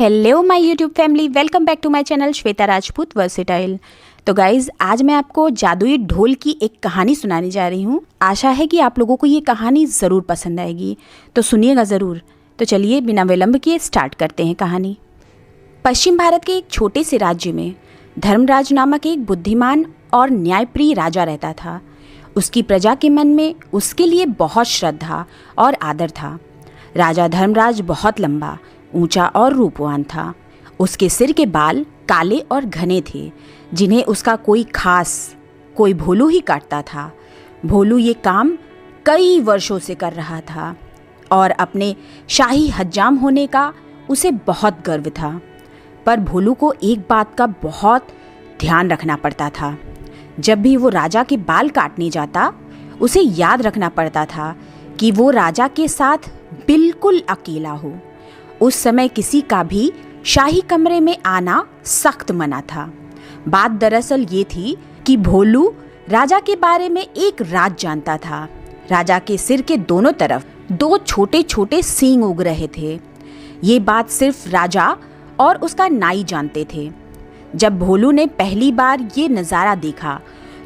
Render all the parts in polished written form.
Hello my YouTube family, welcome back to my channel Shweta Rajput versatile. तो guys, आज मैं आपको जादुई ढोल की एक कहानी सुनाने जा रही हूँ। आशा है कि आप लोगों को ये कहानी ज़रूर पसंद आएगी, तो सुनिएगा ज़रूर। तो चलिए बिना विलंब किए स्टार्ट करते हैं कहानी। पश्चिम भारत के एक छोटे से राज्य में धर्मराज नामक एक बुद्धिमान और न्यायप्रिय राजा रहता था। उसकी प्रजा के मन में उसके लिए बहुत श्रद्धा और आदर था। राजा धर्मराज बहुत लंबा, ऊंचा और रूपवान था। उसके सिर के बाल काले और घने थे, जिन्हें उसका कोई भोलू ही काटता था। भोलू ये काम कई वर्षों से कर रहा था और अपने शाही हज्जाम होने का उसे बहुत गर्व था। पर भोलू को एक बात का बहुत ध्यान रखना पड़ता था। जब भी वो राजा के बाल काटने जाता, उसे याद रखना पड़ता था कि वो राजा के साथ बिल्कुल अकेला हो। उस समय किसी का भी शाही कमरे में आना सख्त मना था। बात दरअसल ये थी कि भोलू राजा के बारे में एक राज जानता था। राजा के सिर के दोनों तरफ दो छोटे छोटे सींग उग रहे थे। ये बात सिर्फ राजा और उसका नाई जानते थे। जब भोलू ने पहली बार ये नज़ारा देखा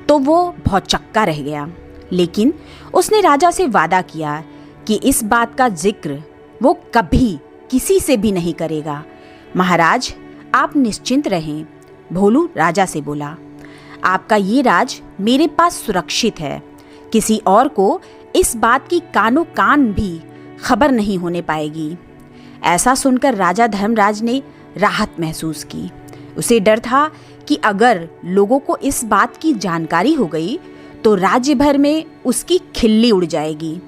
तो वो बहुत चक्का रह गया, लेकिन उसने राजा से वादा किया कि इस बात का जिक्र वो कभी किसी से भी नहीं करेगा। महाराज, आप निश्चिंत रहें, भोलू राजा से बोला। आपका ये राज मेरे पास सुरक्षित है। किसी और को इस बात की कानो कान भी खबर नहीं होने पाएगी। ऐसा सुनकर राजा धर्मराज ने राहत महसूस की। उसे डर था कि अगर लोगों को इस बात की जानकारी हो गई तो राज्य भर में उसकी खिल्ली उड़ जाएगी।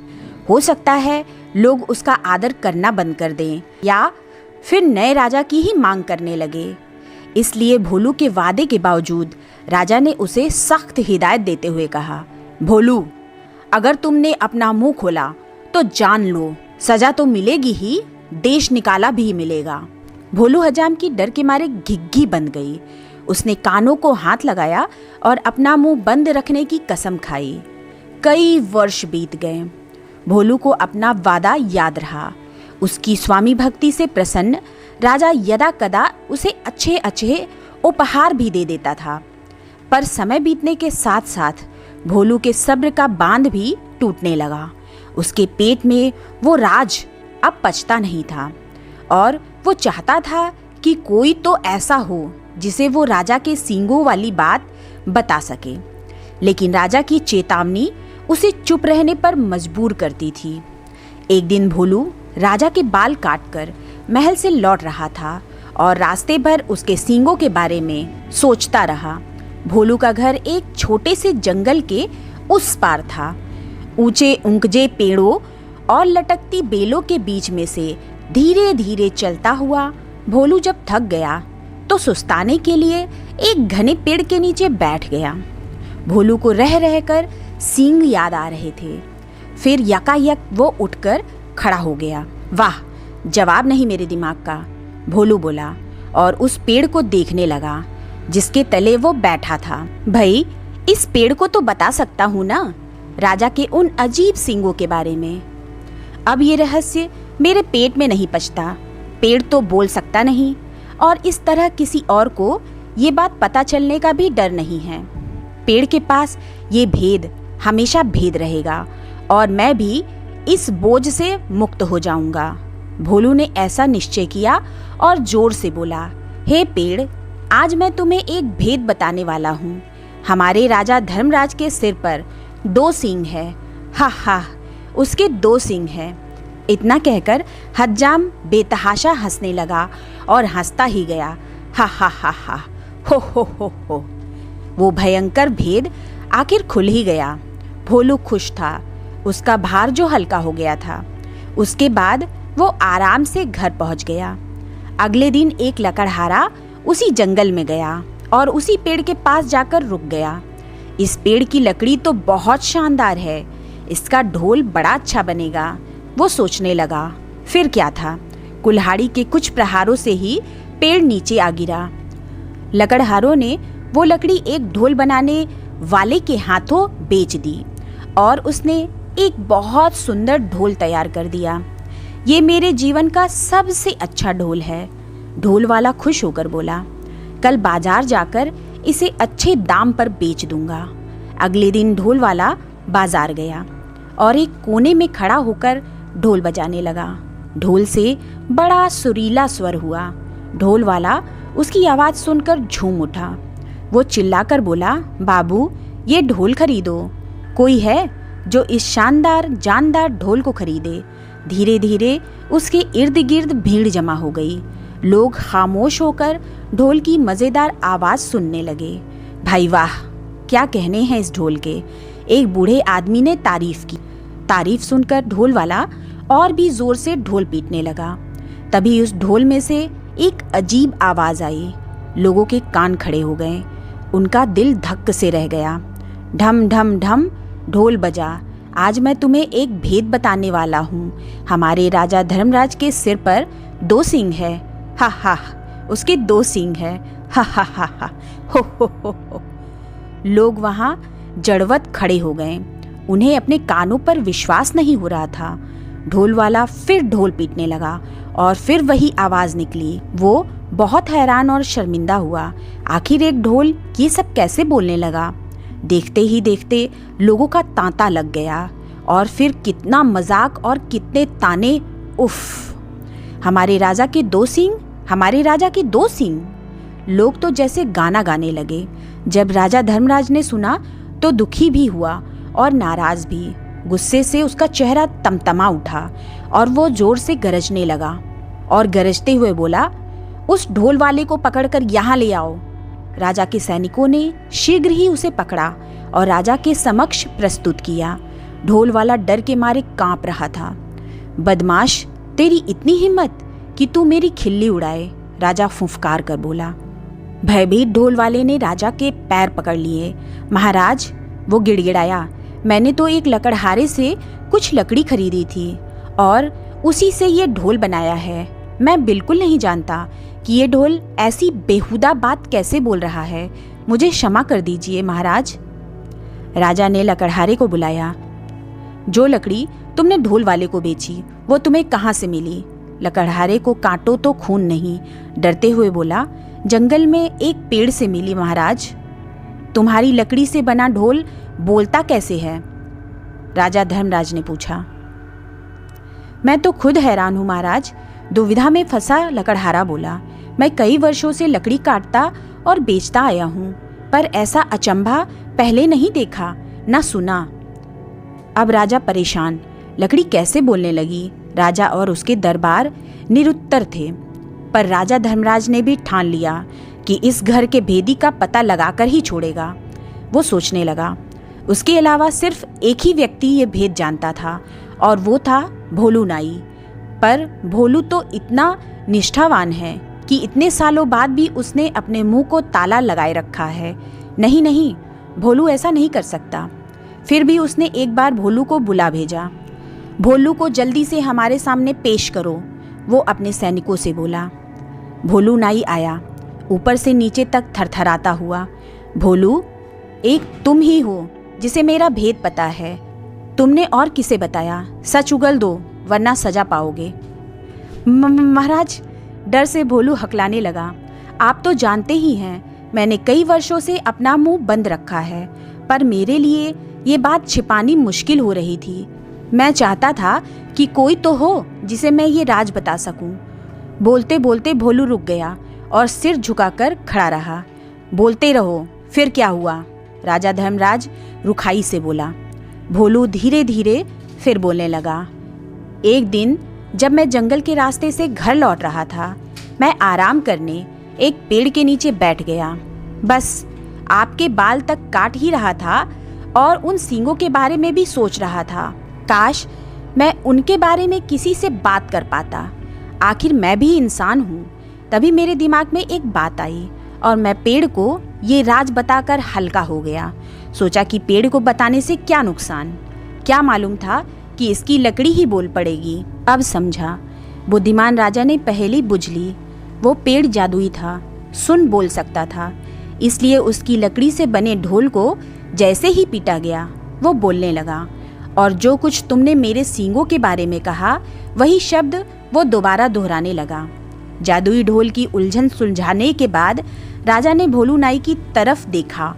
हो सकता है लोग उसका आदर करना बंद कर दें या फिर नए राजा की ही मांग करने लगे। इसलिए भोलू के वादे के बावजूद राजा ने उसे सख्त हिदायत देते हुए कहा, भोलू, अगर तुमने अपना मुंह खोला तो जान लो, सजा तो मिलेगी ही, देश निकाला भी मिलेगा। भोलू हजाम की डर के मारे घिघी बन गई। उसने कानों को हाथ लगाया और अपना मुंह बंद रखने की कसम खाई। कई वर्ष बीत गए। भोलू को अपना वादा याद रहा। उसकी स्वामी भक्ति से प्रसन्न राजा यदा कदा उसे अच्छे अच्छे उपहार भी दे देता था। पर समय बीतने के साथ साथ भोलू के सब्र का बांध भी टूटने लगा। उसके पेट में वो राज अब पचता नहीं था और वो चाहता था कि कोई तो ऐसा हो जिसे वो राजा के सींगों वाली बात बता सके। लेकिन राजा की चेतावनी उसे चुप रहने पर मजबूर करती थी। एक दिन भोलू राजा के बाल काटकर महल से लौट रहा था और रास्ते भर उसके सींगों के बारे में सोचता रहा। भोलू का घर एक छोटे से जंगल के उस पार था। ऊंचे ऊंचे पेड़ों और लटकती बेलों के बीच में से धीरे धीरे चलता हुआ भोलू जब थक गया तो सुस्ताने के लिए एक घने पेड़ के नीचे बैठ गया। भोलू को रह रहकर सींग याद आ रहे थे। फिर यकायक वो उठकर खड़ा हो गया। वाह, जवाब नहीं मेरे दिमाग का, भोलू बोला और उस पेड़ को देखने लगा जिसके तले वो बैठा था। भाई, इस पेड़ को तो बता सकता हूँ ना, राजा के उन अजीब सींगों के बारे में। अब ये रहस्य मेरे पेट में नहीं पचता। पेड़ तो बोल सकता नहीं और इस तरह किसी और को ये बात पता चलने का भी डर नहीं है। पेड़ के पास ये भेद हमेशा भेद रहेगा और मैं भी इस बोझ से मुक्त हो जाऊंगा। भोलू ने ऐसा निश्चय किया और जोर से बोला, हे पेड़, आज मैं तुम्हें एक भेद बताने वाला हूँ। हमारे राजा धर्मराज के सिर पर दो सींग है। हा हा, उसके दो सींग हैं। इतना कहकर हज्जाम बेतहाशा हंसने लगा और हंसता ही गया। हा हा हा हा, हो। वो भयंकर भेद आखिर खुल ही गया। भोलू खुश था। उसका भार जो हल्का हो गया था। उसके बाद वो आराम से घर पहुंच गया। अगले दिन एक लकड़हारा उसी जंगल में गया और उसी पेड़ के पास जाकर रुक गया। इस पेड़ की लकड़ी तो बहुत शानदार है, इसका ढोल बड़ा अच्छा बनेगा, वो सोचने लगा। फिर क्या था, कुल्हाड़ी के कुछ प्रहारों से ही पेड़ नीचे आ गिरा। लकड़हारों ने वो लकड़ी एक ढोल बनाने वाले के हाथों बेच दी और उसने एक बहुत सुंदर ढोल तैयार कर दिया। ये मेरे जीवन का सबसे अच्छा ढोल है, ढोल वाला खुश होकर बोला, कल बाजार जाकर इसे अच्छे दाम पर बेच दूंगा। अगले दिन ढोल वाला बाजार गया और एक कोने में खड़ा होकर ढोल बजाने लगा। ढोल से बड़ा सुरीला स्वर हुआ। ढोल वाला उसकी आवाज़ सुनकर झूम उठा। वो चिल्लाकर बोला, बाबू ये ढोल खरीदो। कोई है जो इस शानदार जानदार ढोल को खरीदे। धीरे धीरे उसके इर्द गिर्द भीड़ जमा हो गई। लोग खामोश होकर ढोल की मज़ेदार आवाज़ सुनने लगे। भाई वाह, क्या कहने हैं इस ढोल के, एक बूढ़े आदमी ने तारीफ की। तारीफ सुनकर ढोल वाला और भी ज़ोर से ढोल पीटने लगा। तभी उस ढोल में से एक अजीब आवाज़ आई। लोगों के कान खड़े हो गए, उनका दिल धक्क से रह गया। ढम ढम ढम ढोल बजा। आज मैं तुम्हें एक भेद बताने वाला हूँ। हमारे राजा धर्मराज के सिर पर 2 सींग है। हा हा, उसके 2 सींग है। हा हा हा हा, हो। लोग वहाँ जड़वत खड़े हो गए। उन्हें अपने कानों पर विश्वास नहीं हो रहा था। ढोल वाला फिर ढोल पीटने लगा और फिर वही आवाज़ निकली। वो बहुत हैरान और शर्मिंदा हुआ। आखिर एक ढोल ये सब कैसे बोलने लगा? देखते ही देखते लोगों का तांता लग गया। और फिर कितना मजाक और कितने ताने। उफ, हमारे राजा के 2 सींग, हमारे राजा के 2 सींग। लोग तो जैसे गाना गाने लगे। जब राजा धर्मराज ने सुना तो दुखी भी हुआ और नाराज भी। गुस्से से उसका चेहरा तमतमा उठा और वो जोर से गरजने लगा और गरजते हुए बोला, उस ढोल वाले को पकड़कर यहाँ ले आओ। राजा के सैनिकों ने शीघ्र ही उसे पकड़ा और राजा के समक्ष प्रस्तुत किया। ढोल वाला डर के मारे कांप रहा था। बदमाश, तेरी इतनी हिम्मत कि तू मेरी खिल्ली उड़ाए, राजा फुफकार कर बोला। भयभीत ढोल वाले ने राजा के पैर पकड़ लिए। महाराज, वो गिड़गिड़ाया, मैंने तो एक लकड़हारे से कुछ लकड़ी खरीदी थी और उसी से ये ढोल बनाया है। मैं बिल्कुल नहीं जानता कि ये ढोल ऐसी बेहुदा बात कैसे बोल रहा है। मुझे क्षमा कर दीजिए महाराज। राजा ने लकड़हारे को बुलाया। जो लकड़ी तुमने ढोल वाले को बेची वो तुम्हें कहाँ से मिली? लकड़हारे को काटो तो खून नहीं, डरते हुए बोला, जंगल में एक पेड़ से मिली महाराज। तुम्हारी लकड़ी से बना ढोल बोलता कैसे है? राजा धर्मराज ने पूछा। मैं तो खुद हैरान हूँ महाराज, दुविधा में फंसा लकड़हारा बोला। मैं कई वर्षों से लकड़ी काटता और बेचता आया हूँ, पर ऐसा अचंभा पहले नहीं देखा ना सुना। अब राजा परेशान, लकड़ी कैसे बोलने लगी? राजा और उसके दरबार निरुत्तर थे, पर राजा धर्मराज ने भी ठान लिया कि इस घर के भेदी का पता लगाकर ही छोड़ेगा। वो सोचने लगा, उसके अलावा सिर्फ एक ही व्यक्ति ये भेद जानता था और वो था भोलू नाई। पर भोलू तो इतना निष्ठावान है कि इतने सालों बाद भी उसने अपने मुंह को ताला लगाए रखा है। नहीं, भोलू ऐसा नहीं कर सकता। फिर भी उसने एक बार भोलू को बुला भेजा। भोलू को जल्दी से हमारे सामने पेश करो, वो अपने सैनिकों से बोला। भोलू नाई आया, ऊपर से नीचे तक थरथराता हुआ। भोलू, एक तुम ही हो जिसे मेरा भेद पता है। तुमने और किसे बताया? सच उगल दो वरना सजा पाओगे। महाराज, डर से भोलू हकलाने लगा। आप तो जानते ही हैं, मैंने कई वर्षों से अपना मुंह बंद रखा है, पर मेरे लिए ये बात छिपानी मुश्किल हो रही थी। मैं चाहता था कि कोई तो हो जिसे मैं ये राज बता सकूं। बोलते बोलते भोलू रुक गया और सिर झुकाकर खड़ा रहा। बोलते रहो, फिर क्या हुआ? राजा धर्मराज रुखाई से बोला। भोलू धीरे धीरे फिर बोलने लगा। एक दिन जब मैं जंगल के रास्ते से घर लौट रहा था, मैं आराम करने एक पेड़ के नीचे बैठ गया। बस आपके बाल तक काट ही रहा था और उन सींगों के बारे में भी सोच रहा था। काश मैं उनके बारे में किसी से बात कर पाता। आखिर मैं भी इंसान हूँ। तभी मेरे दिमाग में एक बात आई और मैं पेड़ को ये राज बताकर हल्का हो गया। सोचा कि पेड़ को बताने से क्या नुकसान। क्या मालूम था कि इसकी लकड़ी ही बोल पड़ेगी। अब समझा, बुद्धिमान राजा ने पहेली बुझ ली। वो पेड़ जादुई था, सुन बोल सकता था, इसलिए उसकी लकड़ी से बने ढोल को जैसे ही पीटा गया वो बोलने लगा। और जो कुछ तुमने मेरे सींगों के बारे में कहा, वही शब्द वो दोबारा दोहराने लगा। जादुई ढोल की उलझन सुलझाने के बाद राजा ने भोलू नाई की तरफ देखा।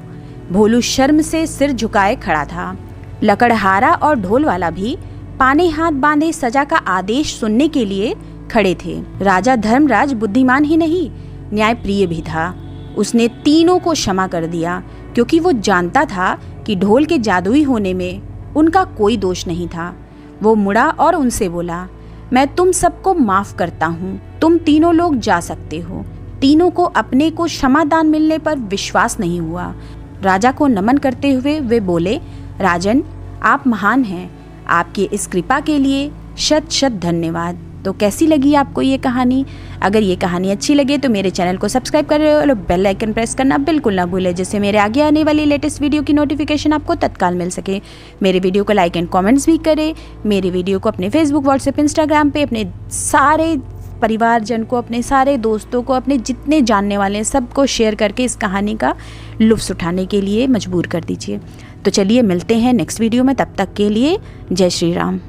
भोलू शर्म से सिर झुकाए खड़ा था। लकड़हारा और ढोल वाला भी पाने हाथ बांधे सजा का आदेश सुनने के लिए खड़े थे। राजा धर्मराज बुद्धिमान ही नहीं, न्यायप्रिय भी था। उसने तीनों को क्षमा कर दिया, क्योंकि वो जानता था कि ढोल के जादुई होने में उनका कोई दोष नहीं था। वो मुड़ा और उनसे बोला, मैं तुम सबको माफ करता हूँ, तुम तीनों लोग जा सकते हो। तीनों को अपने को क्षमादान मिलने पर विश्वास नहीं हुआ। राजा को नमन करते हुए वे बोले, राजन, आप महान हैं, आपकी इस कृपा के लिए शत शत धन्यवाद। तो कैसी लगी आपको ये कहानी? अगर ये कहानी अच्छी लगे तो मेरे चैनल को सब्सक्राइब करें और बेल आइकन प्रेस करना बिल्कुल ना भूलें, जिससे मेरे आगे आने वाली लेटेस्ट वीडियो की नोटिफिकेशन आपको तत्काल मिल सके। मेरे वीडियो को लाइक एंड कमेंट्स भी करें। मेरे वीडियो को अपने फेसबुक, व्हाट्सएप, इंस्टाग्राम पे अपने सारे परिवारजन को, अपने सारे दोस्तों को, अपने जितने जानने वाले हैं सबको शेयर करके इस कहानी का लुत्फ़ उठाने के लिए मजबूर कर दीजिए। तो चलिए मिलते हैं नेक्स्ट वीडियो में, तब तक के लिए जय श्री राम।